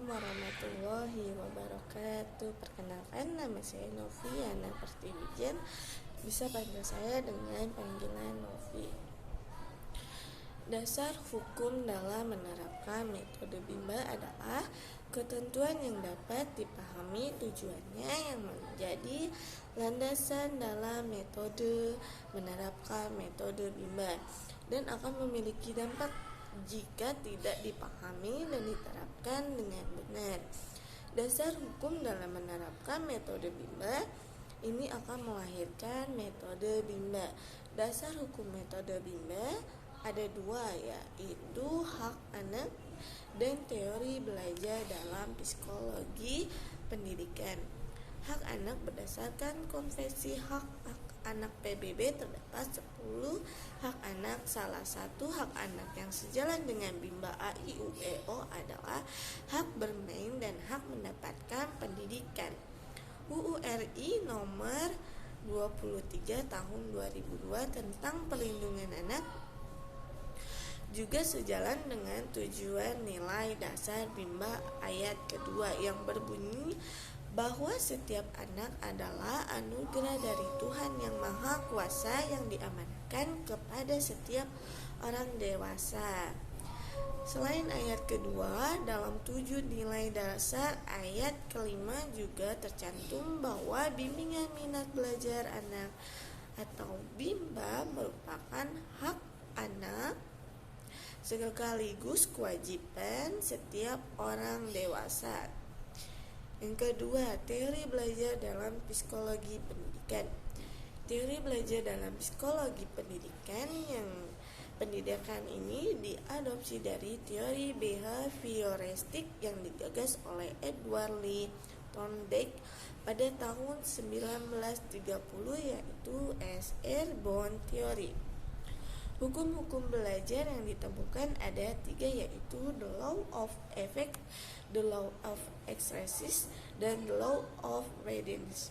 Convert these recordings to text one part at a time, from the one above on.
warahmatullahi wabarakatuh. Perkenalkan, nama saya Noviana Pertiwijan. Bisa panggil saya dengan panggilan Novi. Dasar hukum dalam menerapkan metode Bimba adalah ketentuan yang dapat dipahami tujuannya yang menjadi landasan dalam metode menerapkan metode Bimba dan akan memiliki dampak jika tidak dipahami dan diterapkan dengan benar. Dasar hukum dalam menerapkan metode Bimba ini akan melahirkan metode Bimba. Dasar hukum metode Bimba ada dua, yaitu hak anak dan teori belajar dalam psikologi pendidikan. Hak anak berdasarkan Konvensi Hak Anak PBB terdapat 10 hak anak. Salah satu hak anak yang sejalan dengan Bimba AIUEO adalah hak bermain dan hak mendapatkan pendidikan. UU RI nomor 23 tahun 2002 tentang perlindungan anak juga sejalan dengan tujuan nilai dasar Bimba ayat kedua yang berbunyi bahwa setiap anak adalah anugerah dari Tuhan yang Maha Kuasa yang diamanahkan kepada setiap orang dewasa. Selain ayat kedua, dalam 7 nilai dasar ayat kelima juga tercantum bahwa bimbingan minat belajar anak atau Bimba merupakan hak anak sekaligus kewajiban setiap orang dewasa. Yang kedua, teori belajar dalam psikologi pendidikan. Teori belajar dalam psikologi pendidikan ini diadopsi dari teori behavioristik yang digagas oleh Edward Lee Thorndike pada tahun 1930, yaitu Eschborn Theory. Hukum-hukum belajar yang ditemukan ada 3, yaitu the law of effect, the law of exegesis, dan the law of readiness.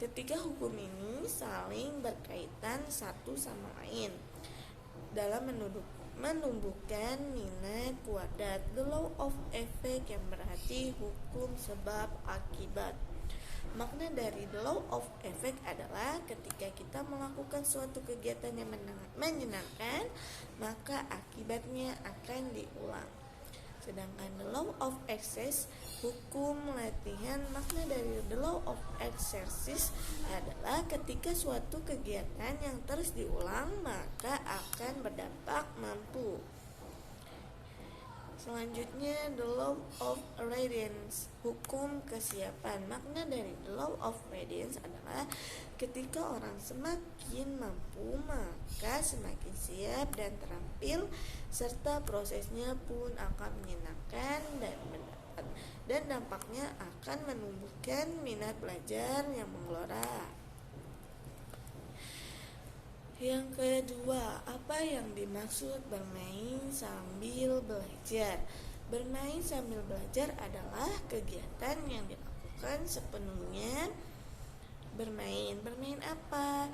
Ketiga hukum ini saling berkaitan satu sama lain dalam menumbuhkan minat kuadrat. The law of effect yang berarti hukum sebab akibat. Makna dari the law of effect adalah ketika kita melakukan suatu kegiatan yang menyenangkan, maka akibatnya akan diulang. Sedangkan the law of exercise, hukum latihan, makna dari the law of exercise adalah ketika suatu kegiatan yang terus diulang, maka akan berdampak mampu. Selanjutnya, the law of readiness, hukum kesiapan. Makna dari the law of readiness adalah ketika orang semakin mampu, maka semakin siap dan terampil, serta prosesnya pun akan menyenangkan dan dampaknya akan menumbuhkan minat belajar yang menggelora. Yang kedua, apa yang dimaksud bermain sambil belajar? Bermain sambil belajar adalah kegiatan yang dilakukan sepenuhnya bermain. Bermain apa?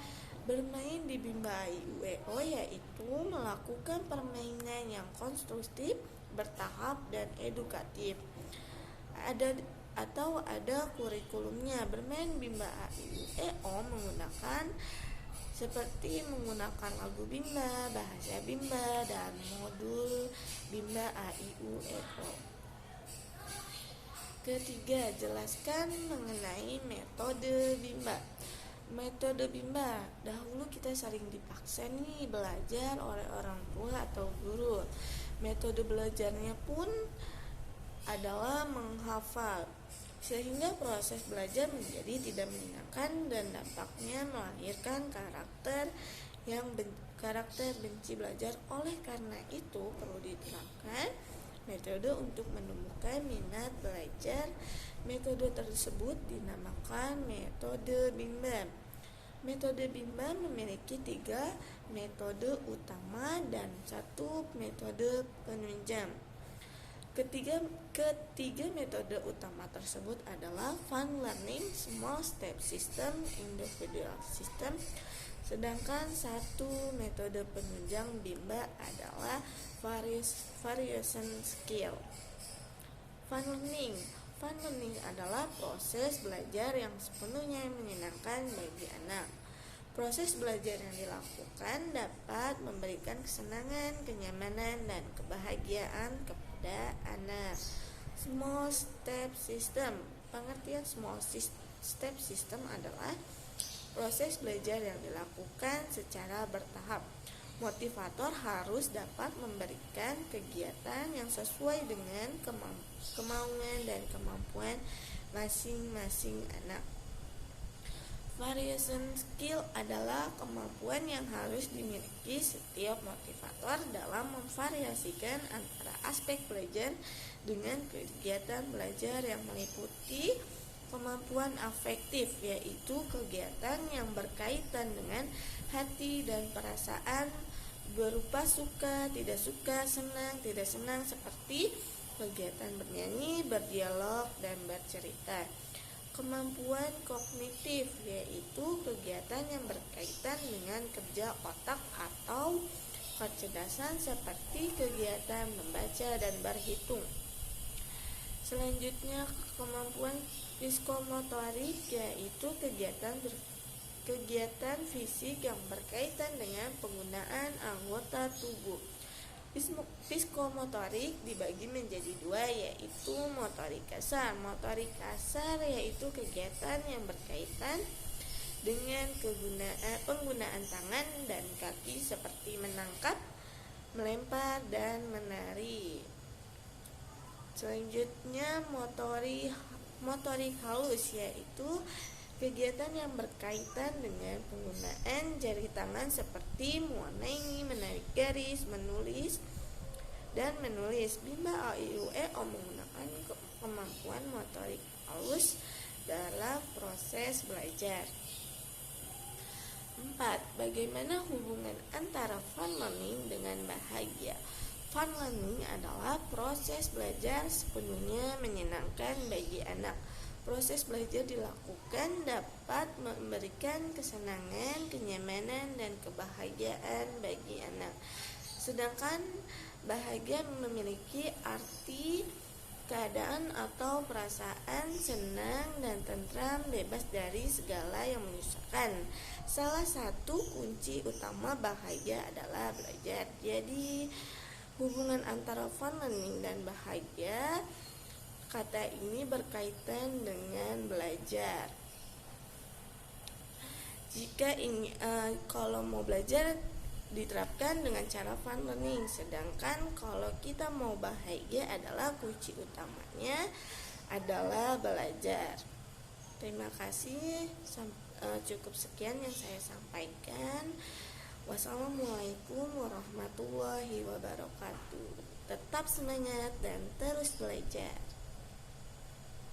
Bermain di Bimba AIUEO yaitu melakukan permainan yang konstruktif, bertahap, dan edukatif. Ada kurikulumnya. Bermain Bimba AIUEO seperti menggunakan lagu Bimba, bahasa Bimba, dan modul Bimba AIUEO. Ketiga, jelaskan mengenai metode Bimba. Metode Bimba, dahulu kita sering dipaksa belajar oleh orang tua atau guru. Metode belajarnya pun adalah menghafal, sehingga proses belajar menjadi tidak menyenangkan dan dampaknya melahirkan karakter benci belajar. Oleh karena itu perlu diterapkan metode untuk menumbuhkan minat belajar. Metode tersebut dinamakan metode Bimba. Metode Bimba memiliki 3 metode utama dan 1 metode penunjang. Ketiga metode utama tersebut adalah fun learning, small step system, individual system. Sedangkan 1 metode penunjang Bimba adalah variation skill. Fun learning. Fun learning adalah proses belajar yang sepenuhnya menyenangkan bagi anak. Proses belajar yang dilakukan dapat memberikan kesenangan, kenyamanan, dan kebahagiaan kepada anak. Small step system. Pengertian small step system adalah proses belajar yang dilakukan secara bertahap. Motivator harus dapat memberikan kegiatan yang sesuai dengan kemauan dan kemampuan masing-masing anak. Variation skill adalah kemampuan yang harus dimiliki setiap motivator dalam memvariasikan antara aspek belajar dengan kegiatan belajar yang meliputi kemampuan afektif, yaitu kegiatan yang berkaitan dengan hati dan perasaan berupa suka, tidak suka, senang, tidak senang, seperti kegiatan bernyanyi, berdialog, dan bercerita. Kemampuan kognitif, yaitu kegiatan yang berkaitan dengan kerja otak atau kecerdasan seperti kegiatan membaca dan berhitung. Selanjutnya, kemampuan psikomotorik, yaitu kegiatan fisik yang berkaitan dengan penggunaan anggota tubuh. Psikomotorik dibagi menjadi dua, yaitu motorik kasar. Motorik kasar yaitu kegiatan yang berkaitan dengan penggunaan tangan dan kaki seperti menangkap, melempar, dan menari. Selanjutnya, motorik halus, yaitu kegiatan yang berkaitan dengan penggunaan jari tangan seperti mewarnai, menarik garis, menulis, dan menulis. Bimba A, I, U, E, O menggunakan kemampuan motorik halus dalam proses belajar. 4. Bagaimana hubungan antara fun learning dengan bahagia? Fun learning adalah proses belajar sepenuhnya menyenangkan bagi anak. Proses belajar dilakukan dapat memberikan kesenangan, kenyamanan, dan kebahagiaan bagi anak. Sedangkan bahagia memiliki arti keadaan atau perasaan senang dan tentram, bebas dari segala yang menyusahkan. Salah satu kunci utama bahagia adalah belajar. Jadi, hubungan antara fun learning dan bahagia, kata ini berkaitan dengan belajar. Jika kalau mau belajar diterapkan dengan cara fun learning, sedangkan kalau kita mau bahagia adalah kunci utamanya adalah belajar. Terima kasih, cukup sekian yang saya sampaikan. Wassalamualaikum warahmatullahi wabarakatuh. Tetap semangat dan terus belajar.